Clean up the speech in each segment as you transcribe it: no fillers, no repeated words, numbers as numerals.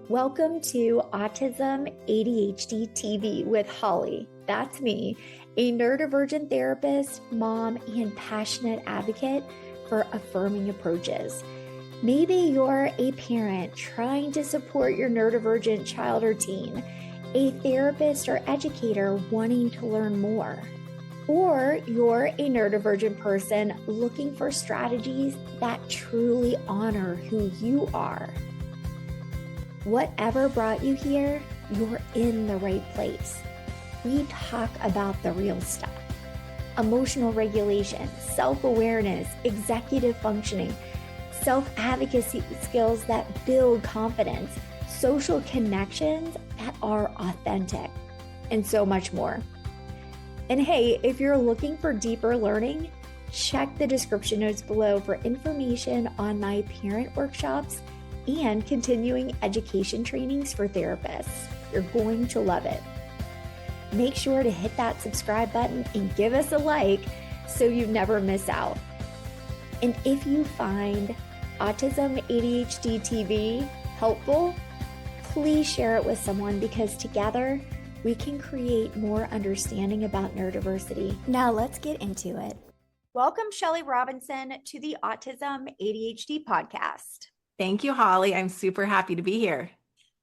Welcome to Autism ADHD TV with Holly. That's me, a neurodivergent therapist, mom, and passionate advocate for affirming approaches. Maybe you're a parent trying to support your neurodivergent child or teen, a therapist or educator wanting to learn more, or you're a neurodivergent person looking for strategies that truly honor who you are. Whatever brought you here, you're in the right place. We talk about the real stuff: emotional regulation, self-awareness, executive functioning, self-advocacy skills that build confidence, social connections that are authentic, and so much more. And hey, if you're looking for deeper learning, check the description notes below for information on my parent workshops and continuing education trainings for therapists. You're going to love it. Make sure to hit that subscribe button and give us a like so you never miss out. And if you find Autism ADHD TV helpful, please share it with someone, because together we can create more understanding about neurodiversity. Now let's get into it. Welcome, Shelly Robinson, to the Autism ADHD podcast. Thank you, Holly. I'm super happy to be here.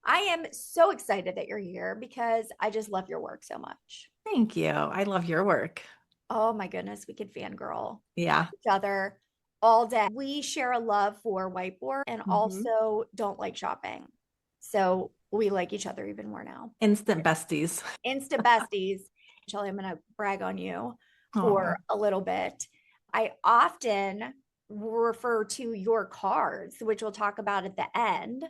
I am so excited that you're here because I just love your work so much. Thank you. I love your work. Oh my goodness, we could fangirl each other all day. We share a love for whiteboard and also don't like shopping. So we like each other even more now. Instant besties. Instant besties. Shelly, I'm going to brag on you for a little bit. I often refer to your cards, which we'll talk about at the end,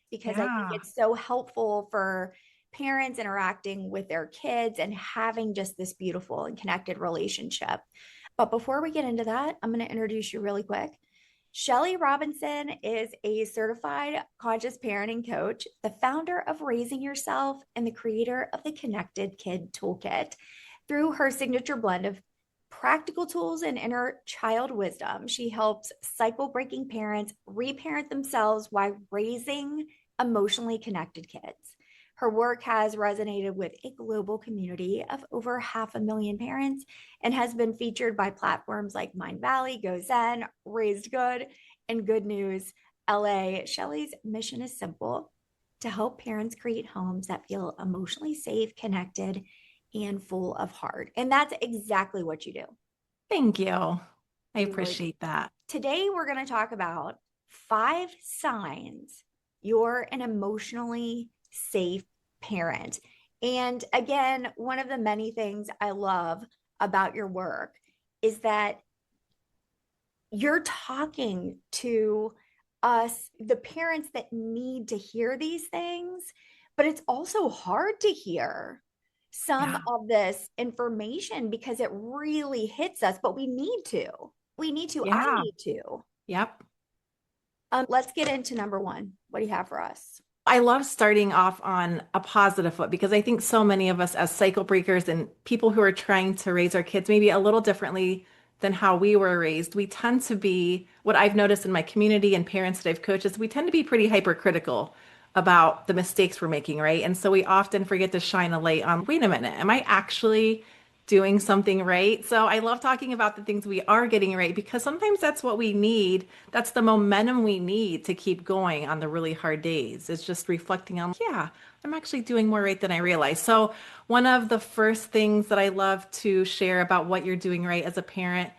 because I think it's so helpful for parents interacting with their kids and having just this beautiful and connected relationship. But before we get into that, I'm going to introduce you really quick. Shelly Robinson is a certified conscious parenting coach, the founder of Raising Yourself, and the creator of the Connected Kid Toolkit. Through her signature blend of practical tools and inner child wisdom, she helps cycle-breaking parents reparent themselves while raising emotionally connected kids. Her work has resonated with a global community of over 500,000 parents and has been featured by platforms like Mind Valley, Go Zen, Raised Good, and Good News LA. Shelly's mission is simple: to help parents create homes that feel emotionally safe, connected, and full of heart. And that's exactly what you do. Thank you. I appreciate that. Today, we're going to talk about 5 signs you're an emotionally safe parent. And again, one of the many things I love about your work is that you're talking to us, the parents that need to hear these things, but it's also hard to hear some of this information because it really hits us, but we need to. I need to. Yep. Let's get into number 1. What do you have for us? I love starting off on a positive foot, because I think so many of us as cycle breakers and people who are trying to raise our kids maybe a little differently than how we were raised, we tend to be, what I've noticed in my community and parents that I've coached, is we tend to be pretty hypercritical about the mistakes we're making, right? And so we often forget to shine a light on, wait a minute, am I actually doing something right? So I love talking about the things we are getting right, because sometimes that's what we need. That's the momentum we need to keep going on the really hard days. It's just reflecting on, yeah, I'm actually doing more right than I realize. So one of the first things that I love to share about what you're doing right as a parent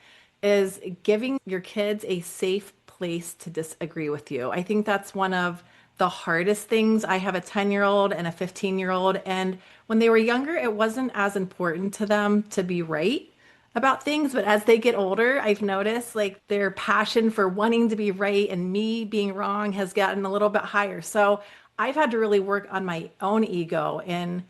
is giving your kids a safe place to disagree with you. I think that's one of the hardest things. I have a 10-year-old and a 15-year-old, and when they were younger, it wasn't as important to them to be right about things. But as they get older, I've noticed like their passion for wanting to be right and me being wrong has gotten a little bit higher. So I've had to really work on my own ego and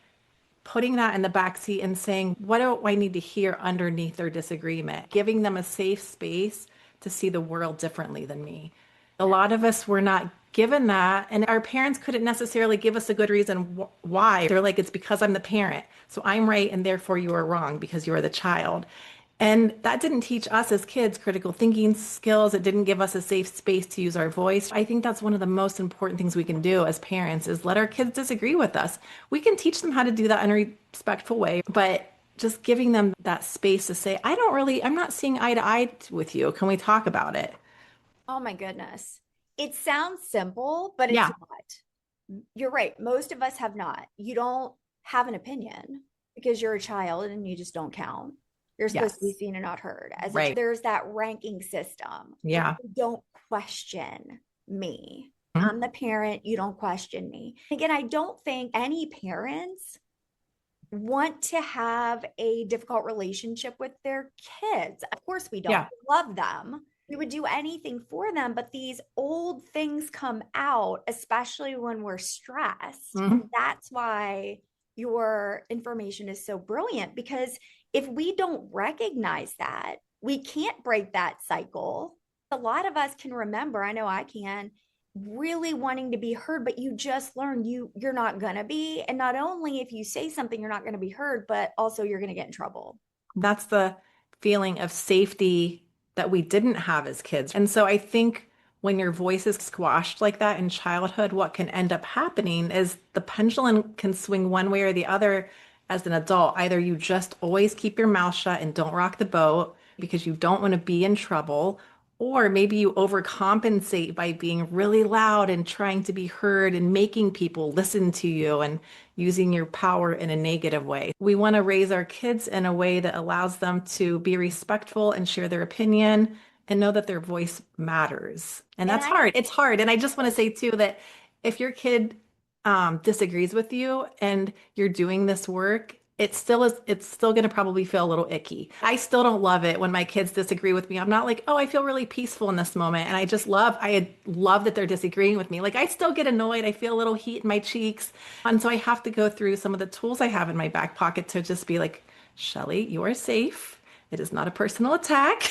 putting that in the backseat and saying, what do I need to hear underneath their disagreement? Giving them a safe space to see the world differently than me. A lot of us were not given that, and our parents couldn't necessarily give us a good reason why. They're like, it's because I'm the parent, so I'm right, and therefore you are wrong because you are the child. And that didn't teach us as kids critical thinking skills. It didn't give us a safe space to use our voice. I think that's one of the most important things we can do as parents is let our kids disagree with us. We can teach them how to do that in a respectful way, but just giving them that space to say, I'm not seeing eye to eye with you. Can we talk about it? Oh my goodness. It sounds simple, but it's Yeah. not. You're right. Most of us have not. You don't have an opinion because you're a child and you just don't count. You're supposed to be Yes. seen and not heard. Right. There's that ranking system. Yeah. You don't question me. Mhm. I'm the parent. You don't question me. Again, I don't think any parents want to have a difficult relationship with their kids. Of course, we don't. Yeah. We love them. We would do anything for them, but these old things come out, especially when we're stressed. And Mhm. that's why your information is so brilliant because if we don't recognize that, we can't break that cycle. A lot of us can remember, I know I can, really wanting to be heard, but you just learned you're not gonna be. And not only if you say something, you're not gonna be heard, but also you're gonna get in trouble. That's the feeling of safety that we didn't have as kids. And so I think when your voice is squashed like that in childhood, what can end up happening is the pendulum can swing one way or the other as an adult. Either you just always keep your mouth shut and don't rock the boat because you don't want to be in trouble, or maybe you overcompensate by being really loud and trying to be heard and making people listen to you and using your power in a negative way. We want to raise our kids in a way that allows them to be respectful and share their opinion and know that their voice matters. And And that's hard. It's hard. And I just want to say too that if your kid disagrees with you and you're doing this work, it's still going to probably feel a little icky. I still don't love it when my kids disagree with me. I'm not like, oh, I feel really peaceful in this moment. And I love that they're disagreeing with me. Like I still get annoyed. I feel a little heat in my cheeks. And so I have to go through some of the tools I have in my back pocket to just be like, Shelly, you are safe. It is not a personal attack.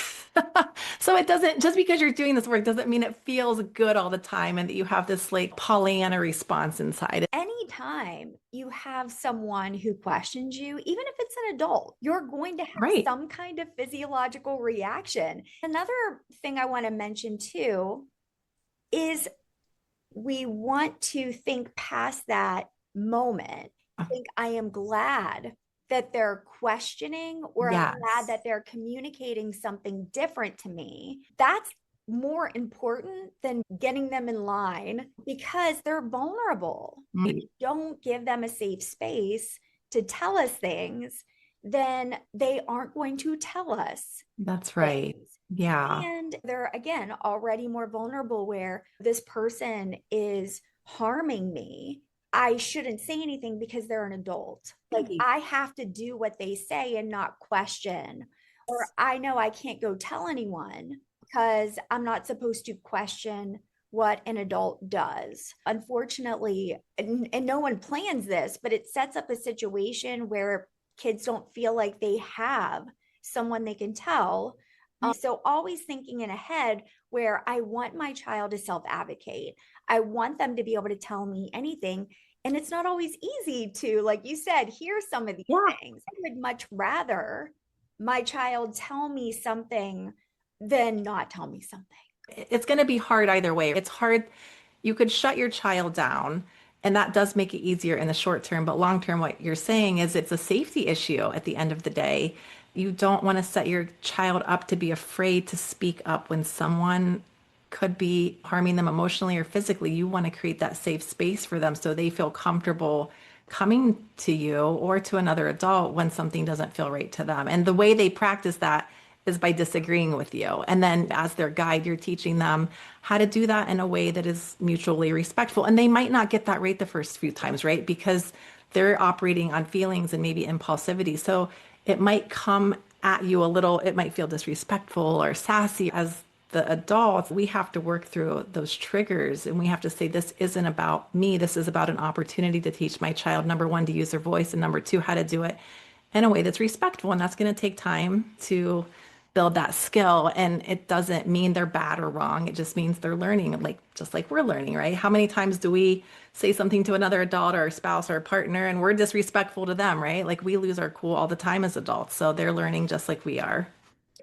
So it doesn't, just because you're doing this work doesn't mean it feels good all the time and that you have this like Pollyanna response inside. anytime you have someone who questions you, even if it's an adult, you're going to have Right. some kind of physiological reaction. Another thing I want to mention too is we want to think past that moment. Think, I am glad that they're questioning, or I'm glad Yes. that they're communicating something different to me. That's more important than getting them in line because they're vulnerable. If Right. you don't give them a safe space to tell us things, then they aren't going to tell us That's right. things. Yeah. And they're, again, already more vulnerable where this person is harming me. I shouldn't say anything because they're an adult. Like I have to do what they say and not question. Or I know I can't go tell anyone because I'm not supposed to question what an adult does. Unfortunately, and no one plans this, but it sets up a situation where kids don't feel like they have someone they can tell. So always thinking in ahead where I want my child to self advocate. I want them to be able to tell me anything. And it's not always easy to, like you said, hear some of these Yeah. things. I would much rather my child tell me something than not tell me something. It's going to be hard either way. It's hard. You could shut your child down, and that does make it easier in the short term. But long term, what you're saying is it's a safety issue at the end of the day. You don't want to set your child up to be afraid to speak up when someone could be harming them emotionally or physically. You want to create that safe space for them so they feel comfortable coming to you or to another adult when something doesn't feel right to them. And the way they practice that is by disagreeing with you. And then as their guide, you're teaching them how to do that in a way that is mutually respectful. And they might not get that right the first few times, right? Because they're operating on feelings and maybe impulsivity. So it might come at you a little, it might feel disrespectful or sassy. As the adults, we have to work through those triggers and we have to say, this isn't about me. This is about an opportunity to teach my child, number one, to use their voice, and number two, how to do it in a way that's respectful. And that's going to take time to build that skill. And it doesn't mean they're bad or wrong. It just means they're learning, like just like we're learning, right? How many times do we say something to another adult or a spouse or a partner and we're disrespectful to them, right? Like we lose our cool all the time as adults. So they're learning just like we are.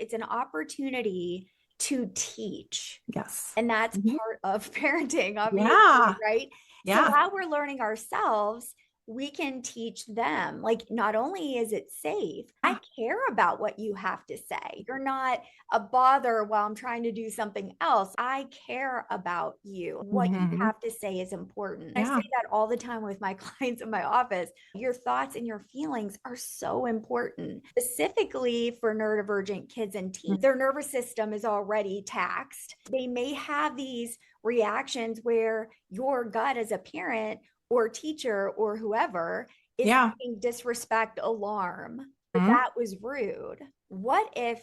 It's an opportunity to teach. Yes. And that's Mhm. part of parenting, obviously, Yeah. right? So Yeah. while we're learning ourselves, we can teach them. Like, not only is it safe, I care about what you have to say. You're not a bother while I'm trying to do something else. I care about you. What you Mhm. have to say is important. I say Yeah. that all the time with my clients in my office. Your thoughts and your feelings are so important, specifically for neurodivergent kids and teens. Their nervous system is already taxed. They may have these reactions where your gut as a parent or teacher or whoever is Yeah. saying disrespect, alarm, Mhm. that was rude. What if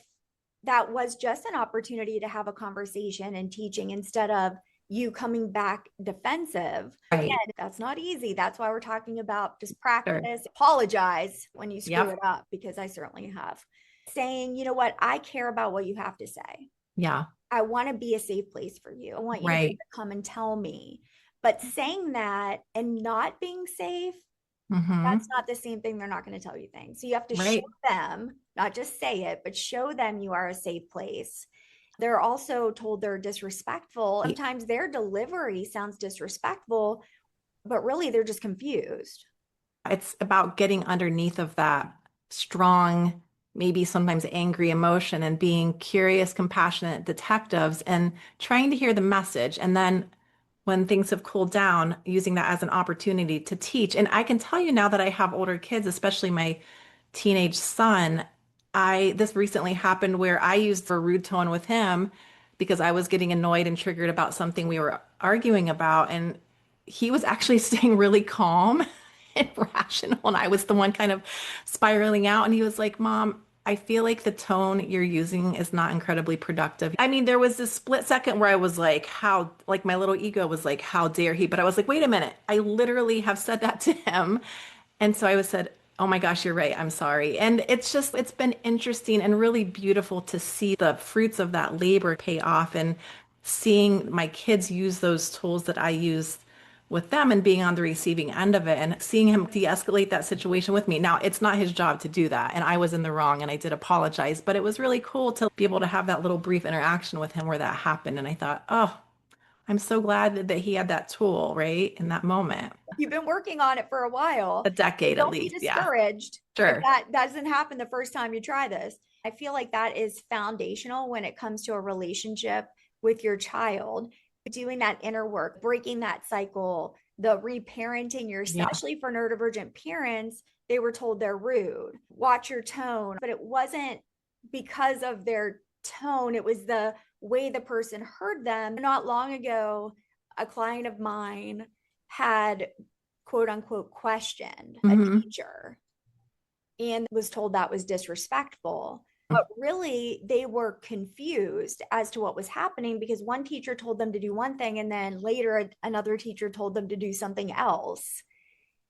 that was just an opportunity to have a conversation and teaching instead of you coming back defensive? Again, Right. that's not easy. That's why we're talking about just Sure. practice, apologize when you screw Yep. it up, because I certainly have. Saying, you know what, I care about what you have to say. Yeah. I want to be a safe place for you. I want you to be able Right. to come and tell me. But saying that and not being safe, that's Mhm. not the same thing. They're not going to tell you things. So you have to show Right. them, not just say it, but show them you are a safe place. They're also told they're disrespectful. Sometimes their delivery sounds disrespectful, but really they're just confused. It's about getting underneath of that strong, maybe sometimes angry emotion and being curious, compassionate detectives and trying to hear the message. And then when things have cooled down, using that as an opportunity to teach. And I can tell you now that I have older kids, especially my teenage son, this recently happened where I used a rude tone with him because I was getting annoyed and triggered about something we were arguing about. And he was actually staying really calm and rational. And I was the one kind of spiraling out. And he was like, Mom, I feel like the tone you're using is not incredibly productive. I mean, there was this split second where I was like, like my little ego was like, how dare he? But I was like, wait a minute. I literally have said that to him. And so I said, oh my gosh, you're right. I'm sorry. And it's been interesting and really beautiful to see the fruits of that labor pay off and seeing my kids use those tools that I used with them and being on the receiving end of it and seeing him de-escalate that situation with me. Now, it's not his job to do that. And I was in the wrong and I did apologize, but it was really cool to be able to have that little brief interaction with him where that happened. And I thought, oh, I'm so glad that he had that tool, right? In that moment. You've been working on it for a while. A decade at Don't be least. Yeah. discouraged if Sure. that doesn't happen the first time you try this. I feel like that is foundational when it comes to a relationship with your child. Doing that inner work, breaking that cycle, the reparenting yourself, Yeah. especially for neurodivergent parents, they were told they're rude. Watch your tone. But it wasn't because of their tone, it was the way the person heard them. Not long ago, a client of mine had quote unquote questioned a Hmm. teacher and was told that was disrespectful. But really, they were confused as to what was happening because one teacher told them to do one thing, and then later another teacher told them to do something else.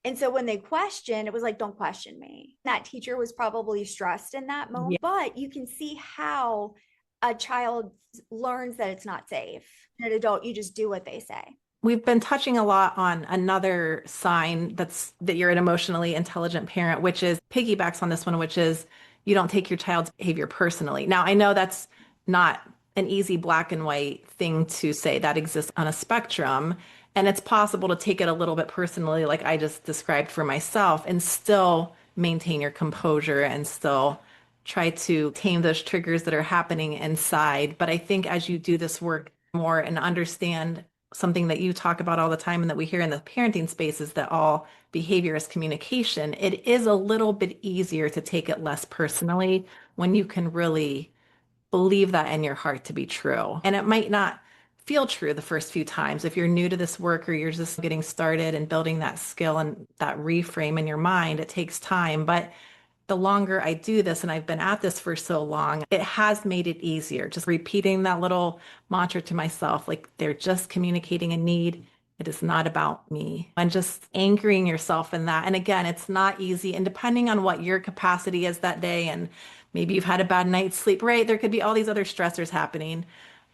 And so when they questioned, it was like, don't question me. That teacher was probably stressed in that moment, Yeah. but you can see how a child learns that it's not safe. An adult, you just do what they say. We've been touching a lot on another sign that you're an emotionally intelligent parent, which is piggybacks on this one, which is you don't take your child's behavior personally. Now, I know that's not an easy black and white thing to say that exists on a spectrum, and it's possible to take it a little bit personally, like I just described for myself, and still maintain your composure and still try to tame those triggers that are happening inside. But I think as you do this work more and understand something that you talk about all the time and that we hear in the parenting space is that all behavior is communication. It is a little bit easier to take it less personally when you can really believe that in your heart to be true. And it might not feel true the first few times if you're new to this work or you're just getting started and building that skill and that reframe in your mind. It takes time, but the longer I do this, and I've been at this for so long, it has made it easier. Just repeating that little mantra to myself, like they're just communicating a need. It is not about me. And just anchoring yourself in that. And again, it's not easy. And depending on what your capacity is that day, and maybe you've had a bad night's sleep, right? There could be all these other stressors happening.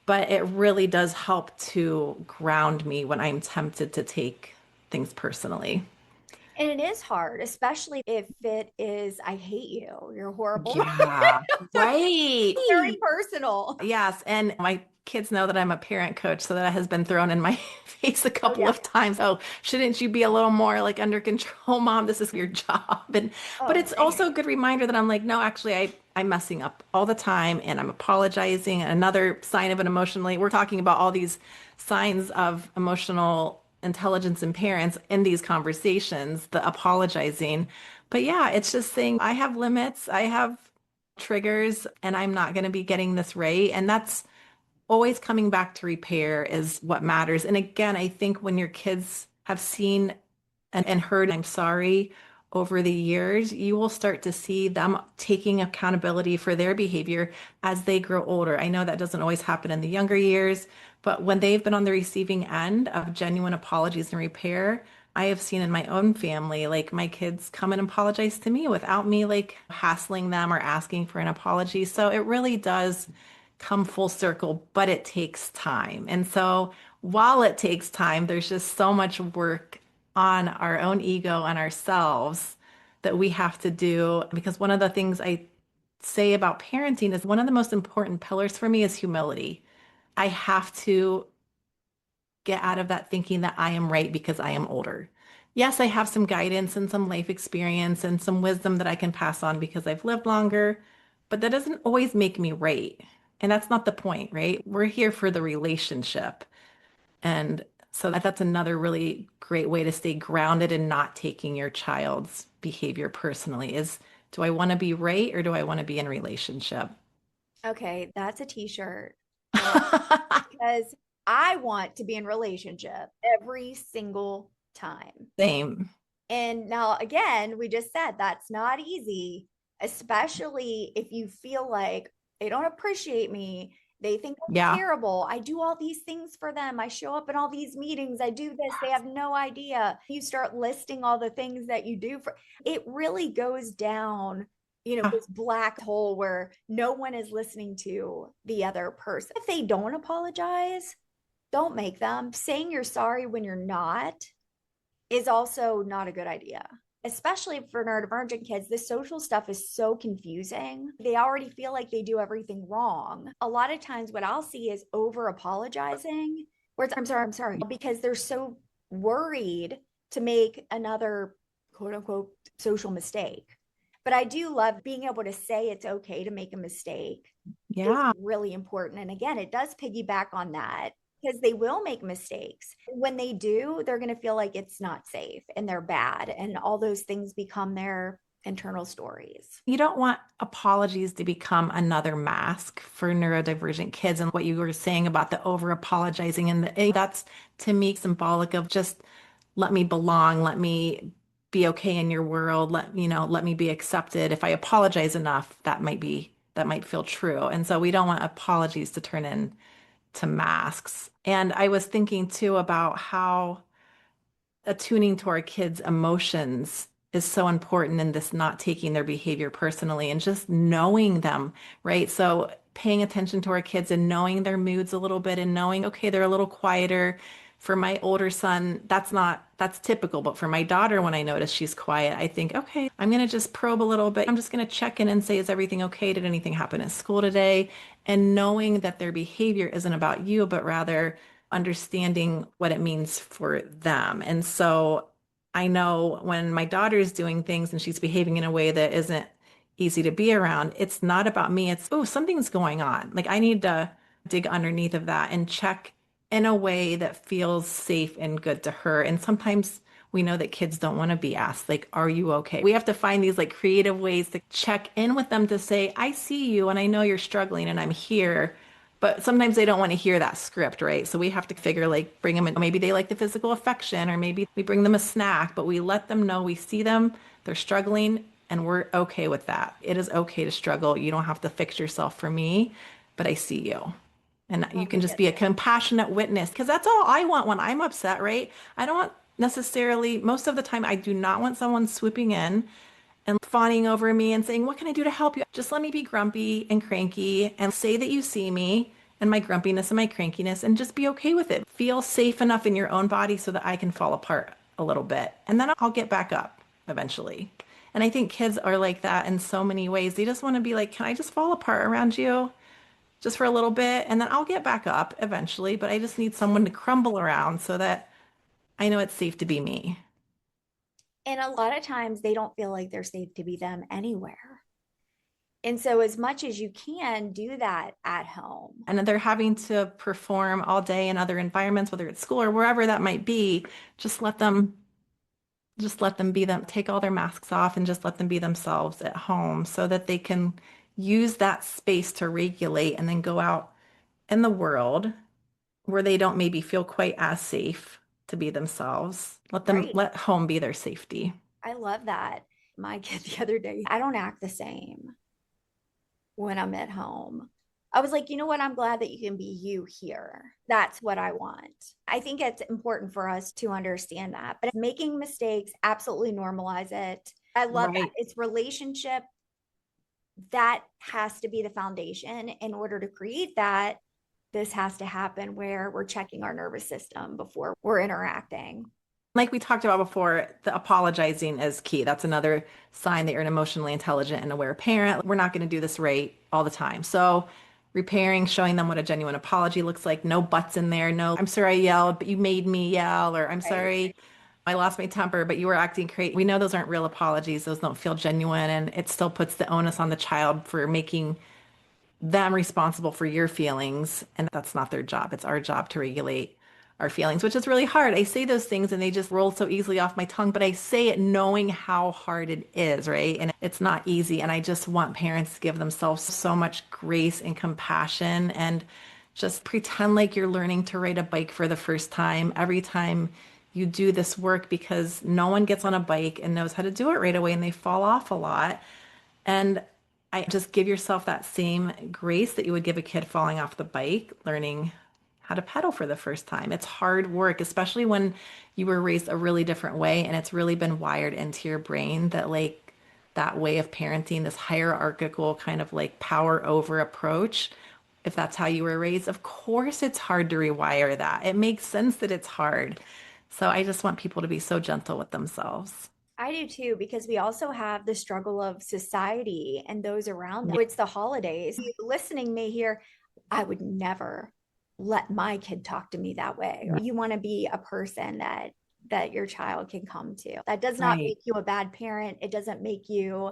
But it really does help to ground me when I'm tempted to take things personally. And it is hard, especially if it is, I hate you, you're horrible. Yeah, right. Very personal. Yes, and my kids know that I'm a parent coach, so that has been thrown in my face a Oh, couple yeah. of times. Oh, shouldn't you be a little more like under control, Mom? This is your job. And but Oh, it's same. also a good reminder that I'm like, no, actually, I'm messing up all the time and I'm apologizing. Another sign of an emotionally, we're talking about all these signs of emotional intelligence in parents in these conversations, the apologizing. But yeah, it's just saying I have limits. I have triggers and I'm not going to be getting this right. And that's always coming back to repair is what matters. And again, I think when your kids have seen and heard I'm sorry over the years, you will start to see them taking accountability for their behavior as they grow older. I know that doesn't always happen in the younger years, but when they've been on the receiving end of genuine apologies and repair, I have seen in my own family, like my kids come and apologize to me without me like hassling them or asking for an apology. So it really does come full circle, but it takes time. And so while it takes time, there's just so much work on our own ego and ourselves that we have to do. Because one of the things I say about parenting is one of the most important pillars for me is humility. I have to get out of that thinking that I am right because I am older. Yes, I have some guidance and some life experience and some wisdom that I can pass on because I've lived longer, but that doesn't always make me right. And that's not the point, right? We're here for the relationship. And so that's another really great way to stay grounded and not taking your child's behavior personally is do I want to be right or do I want to be in relationship? Okay, that's a t-shirt for life because I want to be in relationship every single time. Same. And now again, we just said that's not easy, especially if you feel like they don't appreciate me. They think I'm Yeah. terrible. I do all these things for them. I show up in all these meetings. I do this. They have no idea. You start listing all the things that you do for it really goes down, this black hole where no one is listening to the other person. If they don't apologize, don't make them. Saying you're sorry when you're not is also not a good idea. Especially for neurodivergent kids, the social stuff is so confusing. They already feel like they do everything wrong. A lot of times, what I'll see is over apologizing, where it's, I'm sorry, because they're so worried to make another quote unquote social mistake. But I do love being able to say it's okay to make a mistake is Yeah. really important. And again, it does piggyback on that because they will make mistakes. When they do, they're going to feel like it's not safe and they're bad. And all those things become their internal stories. You don't want apologies to become another mask for neurodivergent kids. And what you were saying about the over apologizing and that's to me symbolic of just let me belong, let me be okay in your world, let me be accepted. If I apologize enough, that might feel true. And so we don't want apologies to turn into masks. And I was thinking too about how attuning to our kids' emotions is so important in this not taking their behavior personally and just knowing them, right? So paying attention to our kids and knowing their moods a little bit and knowing, okay, they're a little quieter. For my older son, that's typical. But for my daughter, when I notice she's quiet, I think, okay, I'm going to just probe a little bit. I'm just going to check in and say, is everything okay? Did anything happen at school today? And knowing that their behavior isn't about you, but rather understanding what it means for them. And so I know when my daughter is doing things and she's behaving in a way that isn't easy to be around, it's not about me. It's, oh, something's going on. Like I need to dig underneath of that and check in a way that feels safe and good to her. And sometimes we know that kids don't want to be asked, like, are you okay? We have to find these like creative ways to check in with them to say, I see you and I know you're struggling and I'm here. But sometimes they don't want to hear that script, right? So we have to figure like bring them in. Maybe they like the physical affection, or maybe we bring them a snack, but we let them know we see them, they're struggling, and we're okay with that. It is okay to struggle. You don't have to fix yourself for me, but I see you. And you Oh can my just be a goodness. compassionate witness because that's all I want when I'm upset, right? I don't want necessarily, most of the time, I do not want someone swooping in and fawning over me and saying, what can I do to help you? Just let me be grumpy and cranky and say that you see me and my grumpiness and my crankiness and just be okay with it. Feel safe enough in your own body so that I can fall apart a little bit and then I'll get back up eventually. And I think kids are like that in so many ways. They just want to be like, can I just fall apart around you just for a little bit? And then I'll get back up eventually, but I just need someone to crumble around so that I know it's safe to be me. And a lot of times they don't feel like they're safe to be them anywhere. And so, as much as you can do that at home, And they're having to perform all day in other environments, whether it's school or wherever that might be, just let them just let them be them, take all their masks off and just let them be themselves at home so that they can use that space to regulate and then go out in the world where they don't maybe feel quite as safe to be themselves. right? Let home be their safety. I love that. My kid the other day, I don't act the same when I'm at home. I was like, you know what? I'm glad that you can be you here. That's what I want. I think it's important for us to understand that. But making mistakes, absolutely normalize it. I love that. Right. It's relationship that has to be the foundation. In order to create that, this has to happen where we're checking our nervous system before we're interacting. Like we talked about before, the apologizing is key. That's another sign that you're an emotionally intelligent and aware parent. We're not going to do this right all the time. So, repairing, showing them what a genuine apology looks like. No buts in there. No, I'm sorry I yelled, but you made me yell, or I'm Right. sorry I lost my temper, but you were acting crazy. We know those aren't real apologies. Those don't feel genuine. And it still puts the onus on the child for making them responsible for your feelings, and that's not their job. It's our job to regulate our feelings, which is really hard. I say those things and they just roll so easily off my tongue, but I say it knowing how hard it is, right? And it's not easy. And I just want parents to give themselves so much grace and compassion and just pretend like you're learning to ride a bike for the first time every time you do this work, because no one gets on a bike and knows how to do it right away and they fall off a lot. And I just give yourself that same grace that you would give a kid falling off the bike, learning how to pedal for the first time. It's hard work, especially when you were raised a really different way and it's really been wired into your brain that like that way of parenting, this hierarchical kind of like power over approach. If that's how you were raised, of course it's hard to rewire that. It makes sense that it's hard. So I just want people to be so gentle with themselves. I do too, because we also have the struggle of society and those around them. Yeah. It's the holidays. You listening may hear, I would never let my kid talk to me that way. Or you want to be a person that your child can come to. That does not Right. make you a bad parent. It doesn't make you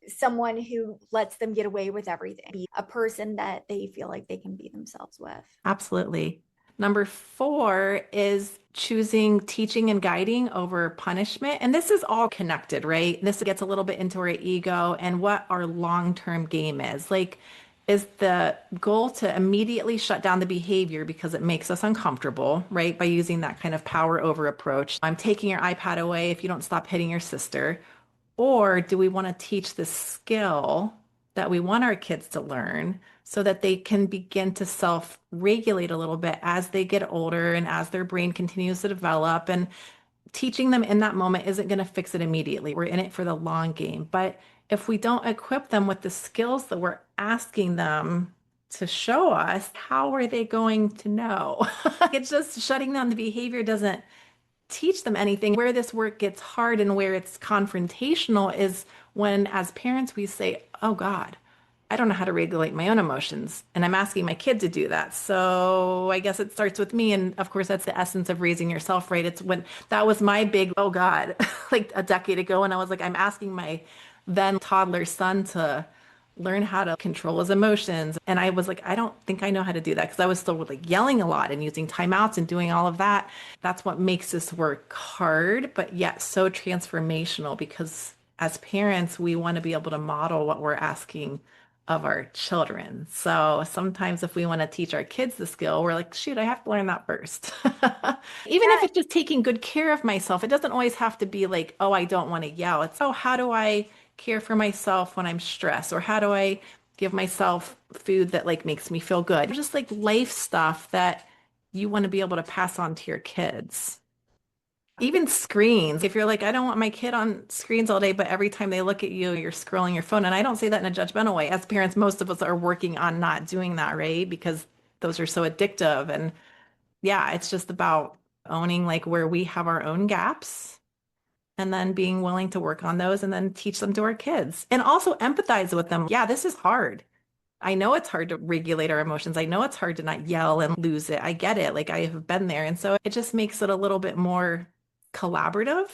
someone who lets them get away with everything. Be a person that they feel like they can be themselves with. Absolutely. Number four is choosing teaching and guiding over punishment. And this is all connected, right? This gets a little bit into our ego and what our long-term game is. Like, is the goal to immediately shut down the behavior because it makes us uncomfortable, right? By using that kind of power over approach. I'm taking your iPad away if you don't stop hitting your sister. Or do we want to teach the skill that we want our kids to learn so that they can begin to self-regulate a little bit as they get older and as their brain continues to develop? And teaching them in that moment isn't going to fix it immediately. We're in it for the long game. But if we don't equip them with the skills that we're asking them to show us, how are they going to know? It's just shutting down the behavior doesn't teach them anything. Where this work gets hard and where it's confrontational is when, as parents, we say, oh God, I don't know how to regulate my own emotions. And I'm asking my kid to do that. So I guess it starts with me. And of course, that's the essence of raising yourself, right? It's when that was my big, oh God, like a decade ago. And I was like, I'm asking my then toddler son to learn how to control his emotions. And I was like, I don't think I know how to do that because I was still like yelling a lot and using timeouts and doing all of that. That's what makes this work hard, but yet so transformational because as parents, we want to be able to model what we're asking of our children. So sometimes if we want to teach our kids the skill, we're like, shoot, I have to learn that first. Even if Yeah, it's just taking good care of myself, it doesn't always have to be like, oh, I don't want to yell. It's, oh, how do I care for myself when I'm stressed? Or how do I give myself food that like makes me feel good? Just like life stuff that you want to be able to pass on to your kids. Even screens. If you're like, I don't want my kid on screens all day, but every time they look at you, you're scrolling your phone. And I don't say that in a judgmental way. As parents, most of us are working on not doing that, right? Because those are so addictive. And yeah, it's just about owning like where we have our own gaps and then being willing to work on those and then teach them to our kids and also empathize with them. Yeah, this is hard. I know it's hard to regulate our emotions. I know it's hard to not yell and lose it. I get it. Like I have been there. And so it just makes it a little bit more collaborative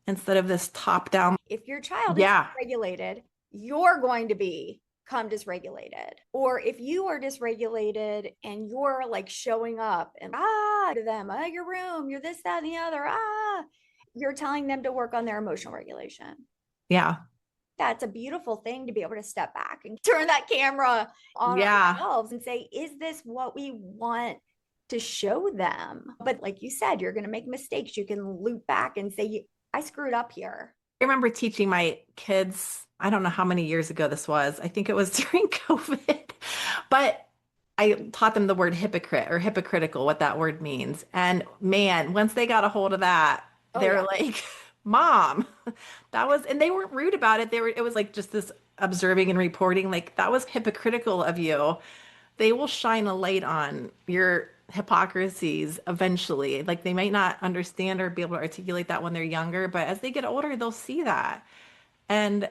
instead of this top down. If your child is Yeah. dysregulated, you're going to become dysregulated. Or if you are dysregulated and you're like showing up and to them, your room, you're this, that, and the other, you're telling them to work on their emotional regulation. Yeah. That's a beautiful thing to be able to step back and turn that camera on Yeah. ourselves and say, is this what we want to show them? But like you said, you're going to make mistakes. You can loop back and say, I screwed up here. I remember teaching my kids, I don't know how many years ago this was. I think it was during COVID, but I taught them the word hypocrite or hypocritical, what that word means. And man, once they got a hold of that, they're like, Mom, that was, and they weren't rude about it. It was like just this observing and reporting, like that was hypocritical of you. They will shine a light on your hypocrisies eventually. Like they might not understand or be able to articulate that when they're younger, but as they get older, they'll see that. And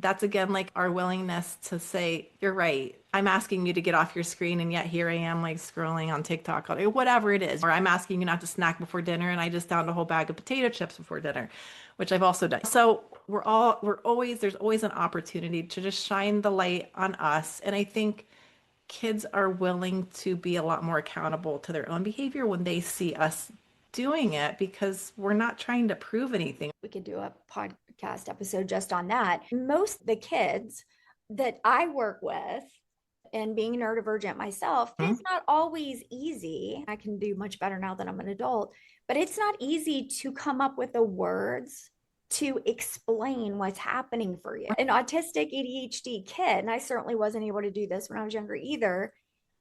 that's again like our willingness to say, you're right. I'm asking you to get off your screen, and yet here I am like scrolling on TikTok or whatever it is. Or I'm asking you not to snack before dinner, and I just downed a whole bag of potato chips before dinner, which I've also done. So there's always an opportunity to just shine the light on us. And I think kids are willing to be a lot more accountable to their own behavior when they see us doing it because we're not trying to prove anything. We could do a podcast episode just on that. Most of the kids that I work with, and being neurodivergent myself, it's not always easy. I can do much better now that I'm an adult, but it's not easy to come up with the words to explain what's happening for you. An autistic ADHD kid, and I certainly wasn't able to do this when I was younger either,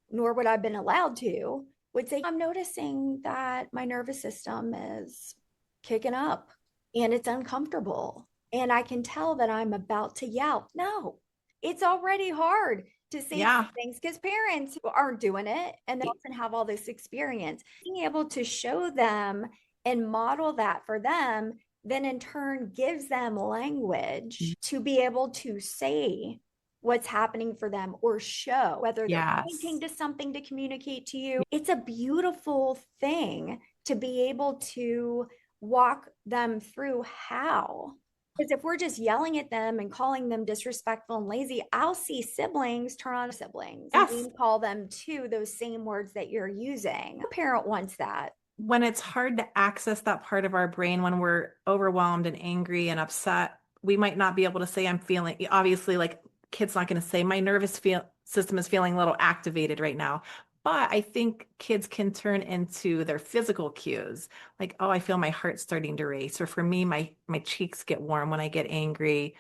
nor would I have been allowed to, would say, I'm noticing that my nervous system is kicking up and it's uncomfortable. And I can tell that I'm about to yell. No, it's already hard to say things because parents aren't doing it and they often have all this experience. Being able to show them and model that for them then in turn gives them language to be able to say what's happening for them or show whether they're pointing to something to communicate to you. It's a beautiful thing to be able to walk them through how. Because if we're just yelling at them and calling them disrespectful and lazy, I'll see siblings turn on siblings and call them to those same words that you're using. A parent wants that. When it's hard to access that part of our brain when we're overwhelmed and angry and upset, we might not be able to say, I'm feeling, obviously, like kid's not going to say, my nervous system is feeling a little activated right now. But I think kids can turn into their physical cues, like, oh, I feel my heart starting to race. Or for me, my cheeks get warm when I get angry.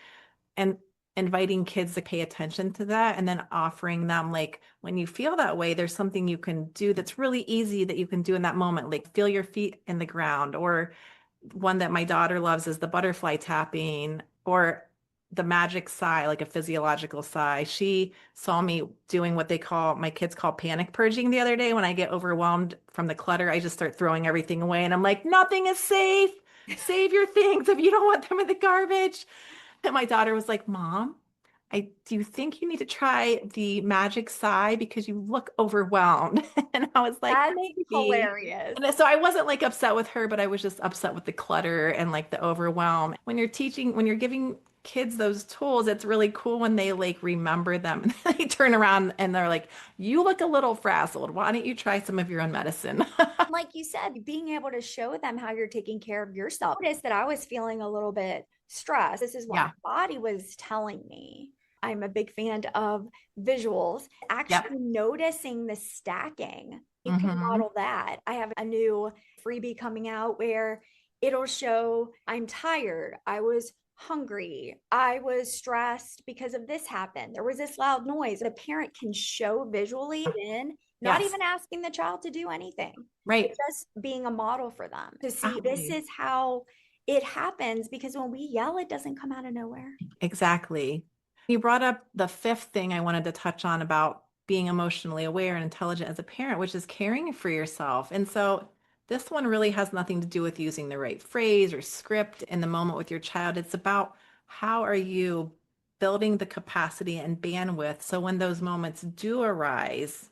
And inviting kids to pay attention to that and then offering them, like, when you feel that way, there's something you can do that's really easy that you can do in that moment, like feel your feet in the ground. Or one that my daughter loves is the butterfly tapping or the magic sigh, like a physiological sigh. She saw me doing what my kids call panic purging the other day. When I get overwhelmed from the clutter, I just start throwing everything away and I'm like, nothing is safe. Save your things if you don't want them in the garbage. And my daughter was like, Mom, do you think you need to try the magic sigh because you look overwhelmed? And I was like, that's hilarious. And so I wasn't like upset with her, but I was just upset with the clutter and like the overwhelm. When you're giving kids those tools, it's really cool when they like remember them and they turn around and they're like, you look a little frazzled. Why don't you try some of your own medicine? Like you said, being able to show them how you're taking care of yourself. Notice that I was feeling a little bit stressed. This is what my body was telling me. I'm a big fan of visuals. Actually noticing the stacking. You can model that. I have a new freebie coming out where it'll show I'm tired. I was hungry. I was stressed because of this happened. There was this loud noise. A parent can show visually not even asking the child to do anything. Right. Just being a model for them to see this is how it happens, because when we yell, it doesn't come out of nowhere. Exactly. You brought up the fifth thing I wanted to touch on about being emotionally aware and intelligent as a parent, which is caring for yourself. And so This one really has nothing to do with using the right phrase or script in the moment with your child. It's about how are you building the capacity and bandwidth so when those moments do arise,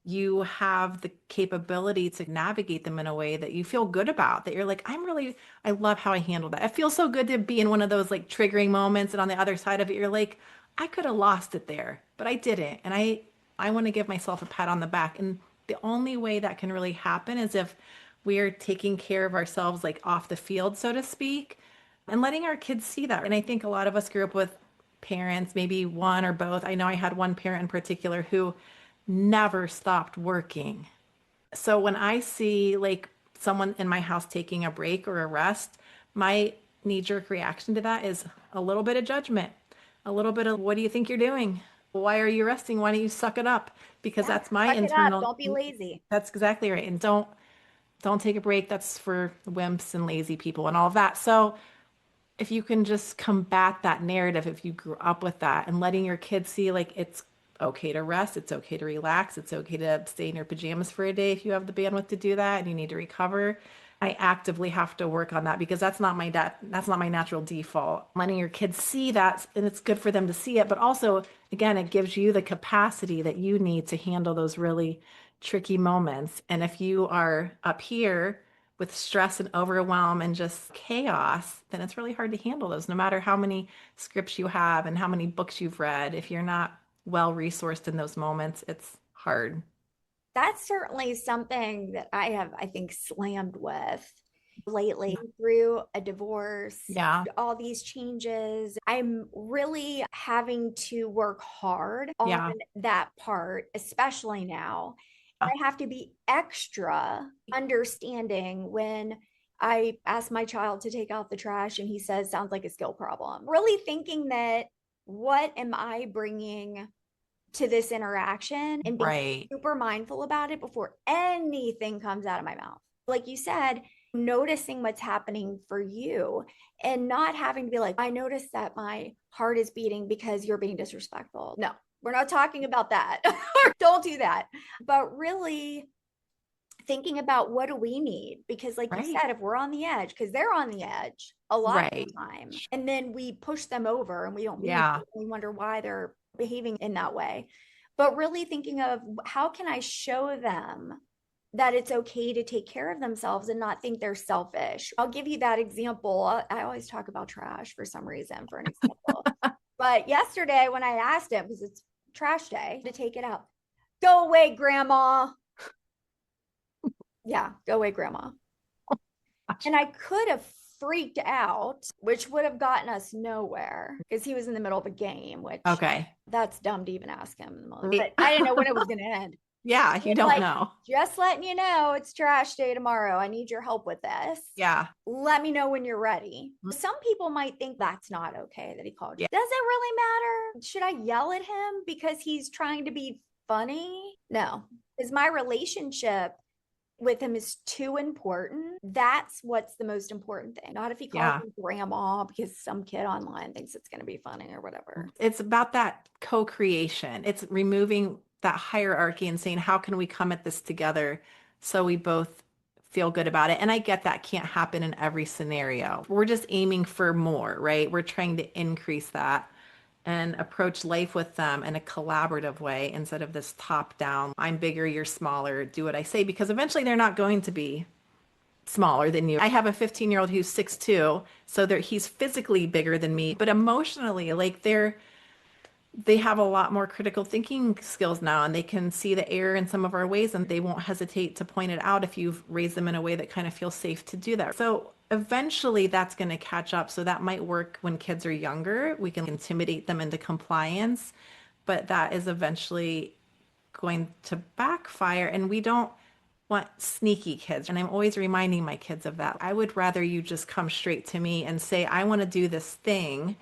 you have the capability to navigate them in a way that you feel good about, that you're like, I love how I handled that. It feels so good to be in one of those like triggering moments. And on the other side of it, you're like, I could have lost it there, but I didn't. And I want to give myself a pat on the back. And the only way that can really happen is if we are taking care of ourselves, like off the field, so to speak, and letting our kids see that. And I think a lot of us grew up with parents, maybe one or both. I know I had one parent in particular who never stopped working. So when I see like someone in my house taking a break or a rest, my knee-jerk reaction to that is a little bit of judgment, a little bit of, what do you think you're doing? Why are you resting? Why don't you suck it up? Because Yeah, that's my suck it up. internal, Don't be lazy. that's exactly right. And don't take a break. That's for wimps and lazy people and all of that. So if you can just combat that narrative, if you grew up with that and letting your kids see like it's okay to rest, it's okay to relax, it's okay to stay in your pajamas for a day if you have the bandwidth to do that and you need to recover. I actively have to work on that because that's not my natural default. Letting your kids see that, and it's good for them to see it, but also again, it gives you the capacity that you need to handle those really tricky moments. And if you are up here with stress and overwhelm and just chaos, then it's really hard to handle those, no matter how many scripts you have and how many books you've read. If you're not well resourced in those moments, it's hard. That's certainly something that I have, I think, slammed with lately through a divorce, Yeah. all these changes. I'm really having to work hard on Yeah. that part, especially now. Yeah. I have to be extra understanding when I ask my child to take out the trash and he says, sounds like a skill problem. Really thinking that what am I bringing to this interaction and being Right. super mindful about it before anything comes out of my mouth. Like you said, noticing what's happening for you and not having to be like, I noticed that my heart is beating because you're being disrespectful. No, we're not talking about that. Don't do that. But really thinking about what do we need? Because, like you Right. said, if we're on the edge, because they're on the edge a lot of Right. the time, and then we push them over and we don't mean Yeah. to, we wonder why they're behaving in that way. But really thinking of how can I show them that it's okay to take care of themselves and not think they're selfish. I'll give you that example. I always talk about trash for some reason for an example. But yesterday when I asked him, because it's trash day, to take it out, go away, grandma. Yeah, go away, grandma. And I could have freaked out, which would have gotten us nowhere because he was in the middle of a game, which Okay. that's dumb to even ask him. Right. But I didn't know when it was going to end. Yeah, you don't Like, know. just letting you know, it's trash day tomorrow. I need your help with this. Yeah. Let me know when you're ready. Some people might think that's not okay that he called you. Yeah. Does it really matter? Should I yell at him because he's trying to be funny? No, because my relationship with him is too important. That's what's the most important thing. Not if he calls Yeah. me grandma because some kid online thinks it's going to be funny or whatever. It's about that co-creation. It's removing that hierarchy and saying, how can we come at this together so we both feel good about it? And I get that can't happen in every scenario. We're just aiming for more, right? We're trying to increase that and approach life with them in a collaborative way instead of this top down, I'm bigger, you're smaller, do what I say, because eventually they're not going to be smaller than you. I have a 15-year-old who's 6'2", so he's physically bigger than me, but emotionally, like they have a lot more critical thinking skills now and they can see the error in some of our ways and they won't hesitate to point it out if you've raised them in a way that kind of feels safe to do that. So eventually that's going to catch up. So that might work when kids are younger. We can intimidate them into compliance, but that is eventually going to backfire and we don't want sneaky kids. And I'm always reminding my kids of that. I would rather you just come straight to me and say, I want to do this thing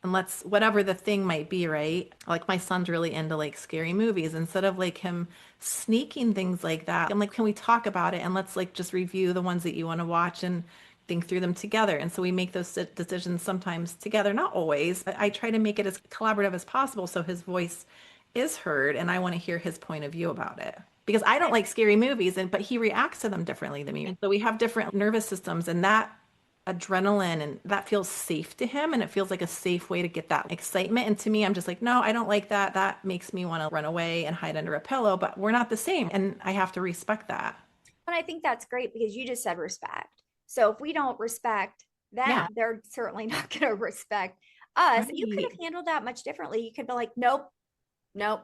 and let's whatever the thing might be, right? Like my son's really into like scary movies. Instead of like him sneaking things like that, I'm like, can we talk about it and let's like just review the ones that you want to watch and think through them together. And so we make those decisions sometimes together, not always. I try to make it as collaborative as possible so his voice is heard and I want to hear his point of view about it. because I don't like scary movies, but he reacts to them differently than me. And so we have different nervous systems, and that adrenaline and that feels safe to him, and it feels like a safe way to get that excitement. And to me, I'm just like, no, I don't like that. That makes me want to run away and hide under a pillow, but we're not the same, and I have to respect that. And I think that's great because you just said respect. So if we don't respect them, Yeah, they're certainly not going to respect us. You could right. have handled that much differently. You could be like, nope, nope,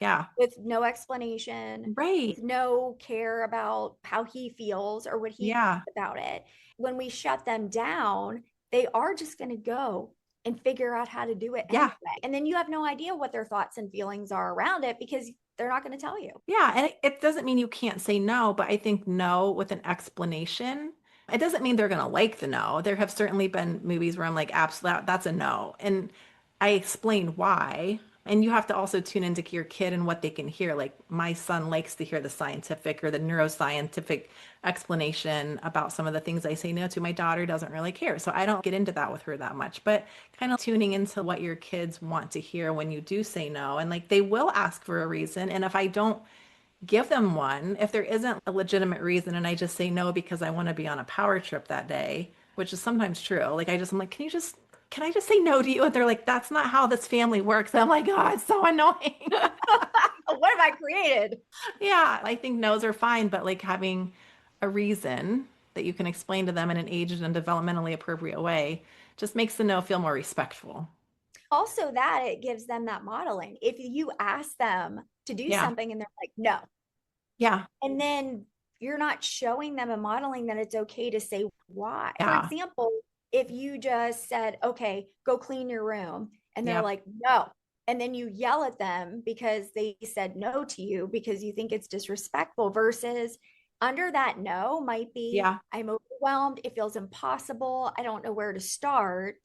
Yeah, with no explanation, right. with no care about how he feels or what he Yeah, thinks about it. When we shut them down, they are just going to go and figure out how to do it anyway. yeah. And then you have no idea what their thoughts and feelings are around it because they're not going to tell you. Yeah, and it doesn't mean you can't say no, but I think no with an explanation. It doesn't mean they're going to like the no. There have certainly been movies where I'm like, absolutely, that's a no. And I explain why. And you have to also tune into your kid and what they can hear. Like my son likes to hear the scientific or the neuroscientific explanation about some of the things I say no to. My daughter doesn't really care. So I don't get into that with her that much, but kind of tuning into what your kids want to hear when you do say no. And like they will ask for a reason. And if I don't give them one, if there isn't a legitimate reason and I just say no because I want to be on a power trip that day, which is sometimes true. Like I'm like, can I just say no to you? And they're like, that's not how this family works. And I'm like, oh, it's so annoying. What have I created? Yeah, I think no's are fine, but like having a reason that you can explain to them in an aged and developmentally appropriate way just makes the no feel more respectful. Also, that it gives them that modeling. If you ask them to do Yeah. something and they're like, no, Yeah. and then you're not showing them and modeling that it's okay to say why. For Yeah. example, if you just said, okay, go clean your room, and they're Yep. like, no, and then you yell at them because they said no to you because you think it's disrespectful, versus under that no might be, Yeah. I'm overwhelmed, it feels impossible, I don't know where to start.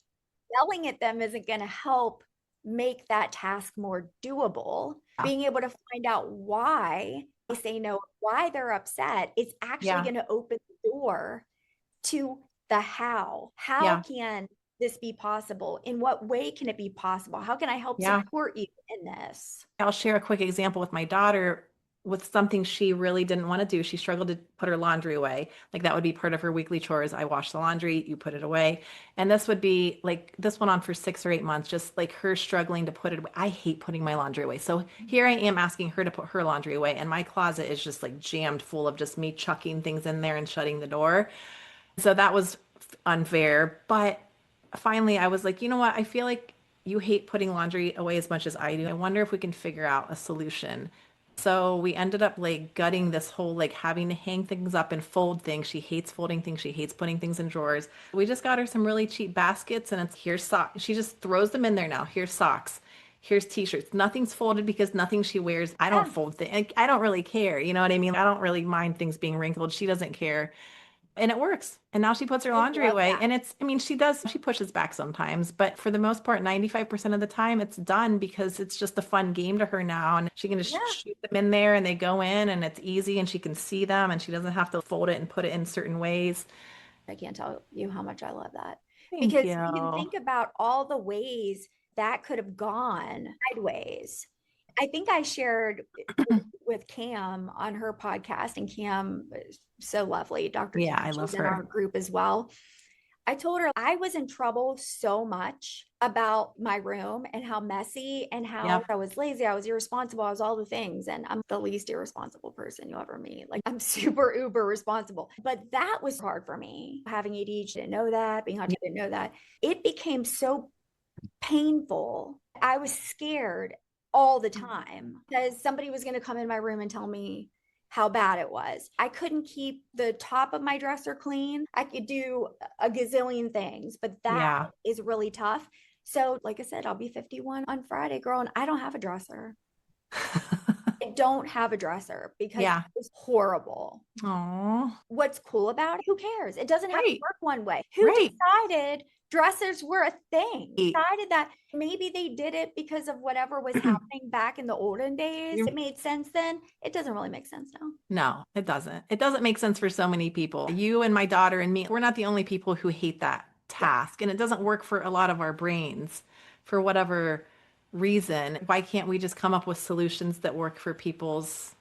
Yelling at them isn't going to help make that task more doable. Yeah. Being able to find out why they say no, why they're upset, is actually Yeah. going to open the door to the how. How Yeah. can this be possible? In what way can it be possible? How can I help Yeah. support you in this? I'll share a quick example with my daughter with something she really didn't want to do. She struggled to put her laundry away. Like that would be part of her weekly chores. I wash the laundry, you put it away. And this would be like, this went on for 6 or 8 months, just like her struggling to put it away. I hate putting my laundry away. So here I am asking her to put her laundry away. And my closet is just like jammed full of just me chucking things in there and shutting the door. So that was unfair. But finally, I was like, you know what? I feel like you hate putting laundry away as much as I do. I wonder if we can figure out a solution. So we ended up like gutting this whole like having to hang things up and fold things. She hates folding things. She hates putting things in drawers. We just got her some really cheap baskets and it's here's socks. She just throws them in there now. Here's socks. Here's t-shirts. Nothing's folded because nothing she wears. I don't Yeah, fold things. I don't really care. You know what I mean? I don't really mind things being wrinkled. She doesn't care and it works. And now she puts her I laundry love away. that. And I mean, she pushes back sometimes, but for the most part, 95% of the time it's done because it's just a fun game to her now. And she can just Yeah, shoot them in there and they go in and it's easy and she can see them and she doesn't have to fold it and put it in certain ways. I can't tell you how much I love that, Thank because you. you can think about all the ways that could have gone sideways. I think I shared with Cam on her podcast, and Cam is so lovely. Dr. Yeah, Cam, I she's love in our her. group as well. I told her I was in trouble so much about my room and how messy and how Yep. I was lazy, I was irresponsible, I was all the things. And I'm the least irresponsible person you'll ever meet. Like, I'm super uber responsible. But that was hard for me. Having ADHD, didn't know that, being autistic, didn't know that. It became so painful. I was scared all the time because somebody was going to come in my room and tell me how bad it was. I couldn't keep the top of my dresser clean. I could do a gazillion things, but that Yeah. is really tough. So, like I said, I'll be 51 on Friday, girl, and I don't have a dresser. I don't have a dresser because it Yeah. was horrible. Oh, What's cool about it? Who cares? It doesn't have to right. work one way. Who Right. decided dressers were a thing? Decided that maybe they did it because of whatever was happening back in the olden days. It made sense then. It doesn't really make sense now. No, it doesn't. It doesn't make sense for so many people. You and my daughter and me, we're not the only people who hate that Yeah. task. And it doesn't work for a lot of our brains for whatever reason. Why can't we just come up with solutions that work for people's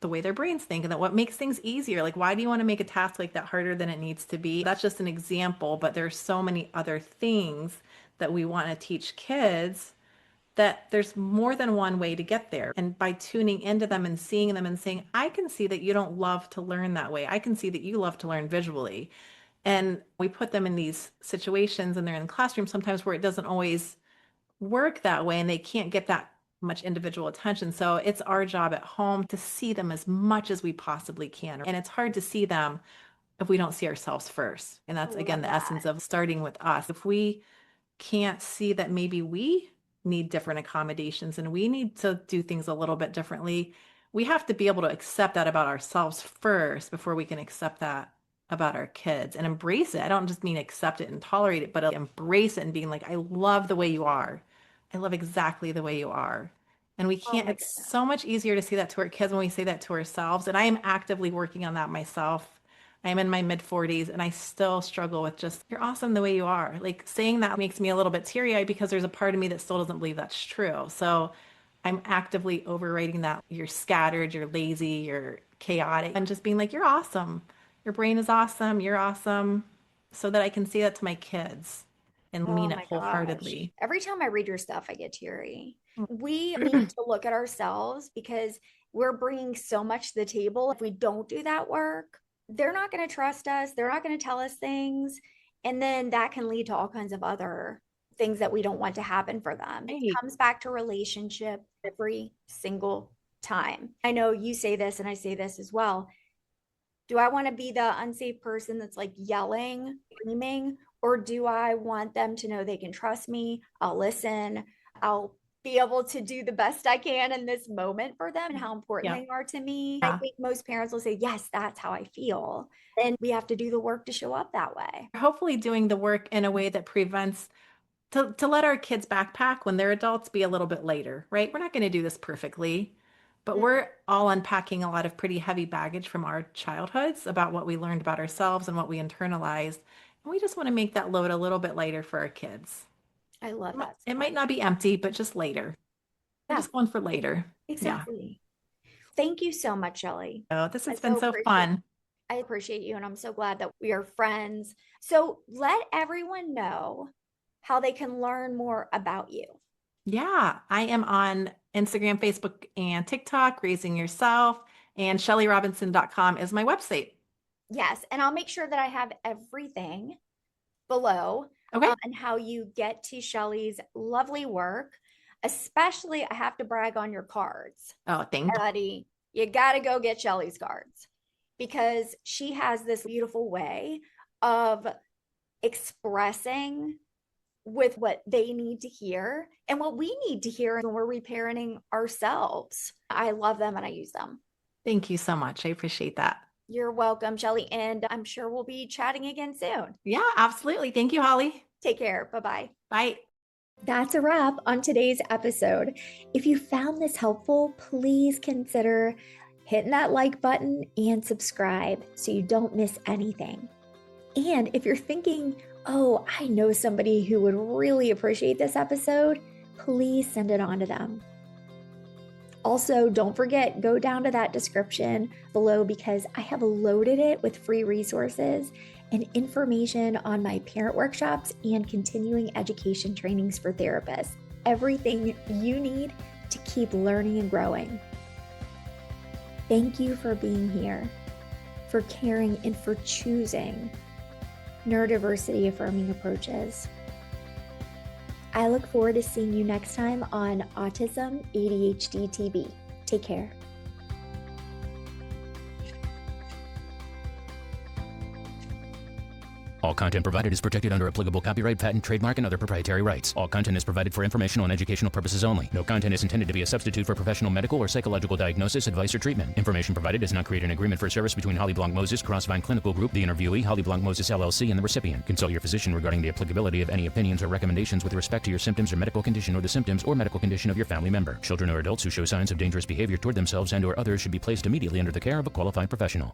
the way their brains think and that what makes things easier. Like, why do you want to make a task like that harder than it needs to be? That's just an example, but there's so many other things that we want to teach kids that there's more than one way to get there. And by tuning into them and seeing them and saying, I can see that you don't love to learn that way. I can see that you love to learn visually. And we put them in these situations and they're in the classroom sometimes where it doesn't always work that way and they can't get that much individual attention. So it's our job at home to see them as much as we possibly can. And it's hard to see them if we don't see ourselves first. And that's, again, the essence of starting with us. If we can't see that maybe we need different accommodations and we need to do things a little bit differently, we have to be able to accept that about ourselves first before we can accept that about our kids and embrace it. I don't just mean accept it and tolerate it, but embrace it and being like, I love the way you are. I love exactly the way you are. And we can't, it's so much easier to say that to our kids when we say that to ourselves. And I am actively working on that myself. I'm in my mid 40s and I still struggle with just, you're awesome the way you are. Like saying that makes me a little bit teary-eyed because there's a part of me that still doesn't believe that's true. So I'm actively overriding that. You're scattered, you're lazy, you're chaotic, and just being like, you're awesome. Your brain is awesome. You're awesome. So that I can say that to my kids and mean it wholeheartedly. Every time I read your stuff, I get teary. We need to look at ourselves because we're bringing so much to the table. If we don't do that work, they're not going to trust us. They're not going to tell us things. And then that can lead to all kinds of other things that we don't want to happen for them. It comes back to relationship every single time. I know you say this and I say this as well. Do I want to be the unsafe person that's like yelling, screaming, or do I want them to know they can trust me? I'll listen. I'll be able to do the best I can in this moment for them and how important they are to me. I think most parents will say, yes, that's how I feel. And we have to do the work to show up that way. Hopefully doing the work in a way that prevents to let our kids backpack when they're adults be a little bit later, right? We're not going to do this perfectly, but we're all unpacking a lot of pretty heavy baggage from our childhoods about what we learned about ourselves and what we internalized. And we just want to make that load a little bit lighter for our kids. I love that. It might not be empty, but just later. Just one for later. Exactly. Thank you so much, Shelly. Oh, this has been so fun. I appreciate you, and I'm so glad that we are friends. So let everyone know how they can learn more about you. Yeah, I am on Instagram, Facebook, and TikTok, Raising Yourself, and ShellyRobinson.com is my website. Yes, and I'll make sure that I have everything below. And how you get to Shelly's lovely work. Especially, I have to brag on your cards. Oh, thank you. Buddy, you got to go get Shelly's cards because she has this beautiful way of expressing with what they need to hear and what we need to hear when we're reparenting ourselves. I love them and I use them. Thank you so much. I appreciate that. You're welcome, Shelly. And I'm sure we'll be chatting again soon. Yeah, absolutely. Thank you, Holly. Take care. Bye-bye. Bye. That's a wrap on today's episode. If you found this helpful, please consider hitting that like button and subscribe so you don't miss anything. And if you're thinking, oh, I know somebody who would really appreciate this episode, please send it on to them. Also, don't forget, go down to that description below because I have loaded it with free resources and information on my parent workshops and continuing education trainings for therapists. Everything you need to keep learning and growing. Thank you for being here, for caring, and for choosing neurodiversity affirming approaches. I look forward to seeing you next time on Autism ADHD TV. Take care. All content provided is protected under applicable copyright, patent, trademark, and other proprietary rights. All content is provided for informational and educational purposes only. No content is intended to be a substitute for professional medical or psychological diagnosis, advice, or treatment. Information provided does not create an agreement for service between Holly Blanc-Moses Crossvine Clinical Group, the interviewee, Holly Blanc-Moses LLC, and the recipient. Consult your physician regarding the applicability of any opinions or recommendations with respect to your symptoms or medical condition or the symptoms or medical condition of your family member. Children or adults who show signs of dangerous behavior toward themselves and or others should be placed immediately under the care of a qualified professional.